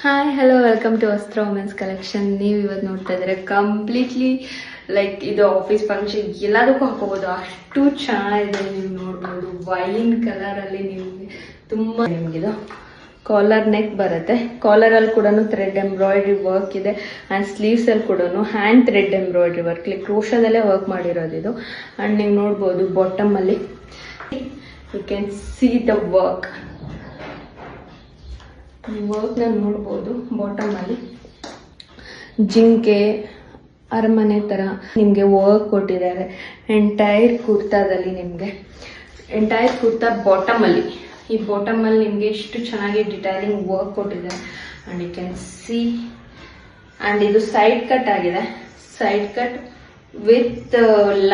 Hi hello welcome to ವಸ್ತ್ರ women's collection. ನೀವು ಇವತ್ತು ನೋಡ್ತಾ ಇದ್ದಾರೆ ಕಂಪ್ಲೀಟ್ಲಿ ಲೈಕ್ ಇದು ಆಫೀಸ್ ಫಂಕ್ಷನ್ ಎಲ್ಲದಕ್ಕೂ ಹಾಕೋಬೋದು, ಅಷ್ಟು ಚೆನ್ನಾಗಿದೆ. ನೀವು ನೋಡ್ಬೋದು ವೈನ್ ಕಲರಲ್ಲಿ ನಿಮಗೆ ತುಂಬ ನಿಮಗಿದು ಕಾಲರ್ ನೆಕ್ ಬರುತ್ತೆ. ಕಾಲರಲ್ಲಿ ಕೂಡ ಥ್ರೆಡ್ ಎಂಬ್ರಾಯ್ಡ್ರಿ ವರ್ಕ್ ಇದೆ ಆ್ಯಂಡ್ ಸ್ಲೀವ್ಸಲ್ಲಿ ಕೂಡ hand thread embroidery work, like ಕ್ರೋಶದಲ್ಲೇ ವರ್ಕ್ ಮಾಡಿರೋದು ಇದು. ಆ್ಯಂಡ್ ನೀವು ನೋಡ್ಬೋದು ಬಾಟಮಲ್ಲಿ you can see the work ನೋಡ್ಬೋದು. ಬಾಟಮಲ್ಲಿ ಜಿಂಕೆ ಅರಮನೆ ಥರ ನಿಮಗೆ ವರ್ಕ್ ಕೊಟ್ಟಿದ್ದಾರೆ. ಎಂಟೈರ್ ಕುರ್ತಾದಲ್ಲಿ ನಿಮಗೆ ಎಂಟೈರ್ ಕುರ್ತಾ ಬಾಟಮಲ್ಲಿ, ಈ ಬಾಟಮಲ್ಲಿ ನಿಮಗೆ ಎಷ್ಟು ಚೆನ್ನಾಗಿ ಡಿಟೈಲಿಂಗ್ ವರ್ಕ್ ಕೊಟ್ಟಿದ್ದಾರೆ. And you can see. And ಇದು ಸೈಡ್ ಕಟ್ ಆಗಿದೆ, ಸೈಡ್ ಕಟ್ ವಿತ್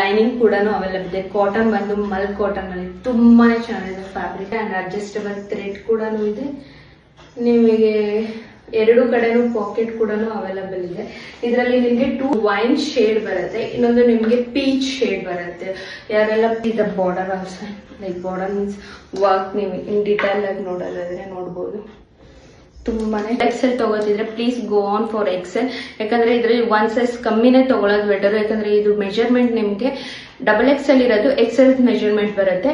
ಲೈನಿಂಗ್ ಕೂಡ ಅವೈಲಬಲ್ ಇದೆ. ಕಾಟನ್ ಬಂದು ಮಲ್ ಕಾಟನಲ್ಲಿ ತುಂಬಾ ಚೆನ್ನಾಗಿದೆ ಫ್ಯಾಬ್ರಿಕ್. ಆ್ಯಂಡ್ ಅಡ್ಜಸ್ಟಬಲ್ ಥ್ರೆಡ್ ಕೂಡ ಇದೆ. ನಿಮಗೆ ಎರಡು ಕಡೆನೂ ಪಾಕೆಟ್ ಕೂಡ ಅವೈಲಬಲ್ ಇದೆ. ಇದರಲ್ಲಿ ನಿಮಗೆ 2 ವೈನ್ ಶೇಡ್ ಬರುತ್ತೆ, ಇನ್ನೊಂದು ನಿಮಗೆ ಪೀಚ್ ಶೇಡ್ ಬರುತ್ತೆ. ಯಾರೆಲ್ಲ the border also, like border means work ನೀವು ಇನ್ ಡಿಟೇಲ್ ಆಗಿ ನೋಡೋದಾದ್ರೆ ನೋಡ್ಬೋದು. ತುಂಬಾನೇ ಎಕ್ಸೆಲ್ ತಗೋತಿದ್ರೆ please go on for XL, ಯಾಕಂದ್ರೆ ಇದ್ರಲ್ಲಿ 1 ಸೈಜ್ ಕಮ್ಮಿನೇ ತಗೊಳ್ಳೋದು ಬೆಟರ್. ಯಾಕಂದ್ರೆ ಇದು ಮೆಜರ್ಮೆಂಟ್ ನಿಮಗೆ XXL ಇರೋದು XL ಮೆಜರ್ಮೆಂಟ್ ಬರುತ್ತೆ,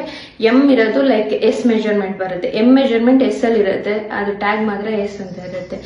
M ಇರೋದು ಲೈಕ್ S ಮೆಜರ್ಮೆಂಟ್ ಬರುತ್ತೆ. M ಮೆಜರ್ಮೆಂಟ್ SL ಇರುತ್ತೆ, ಅದು ಟ್ಯಾಗ್ ಮಾತ್ರ S ಅಂತ ಇರುತ್ತೆ.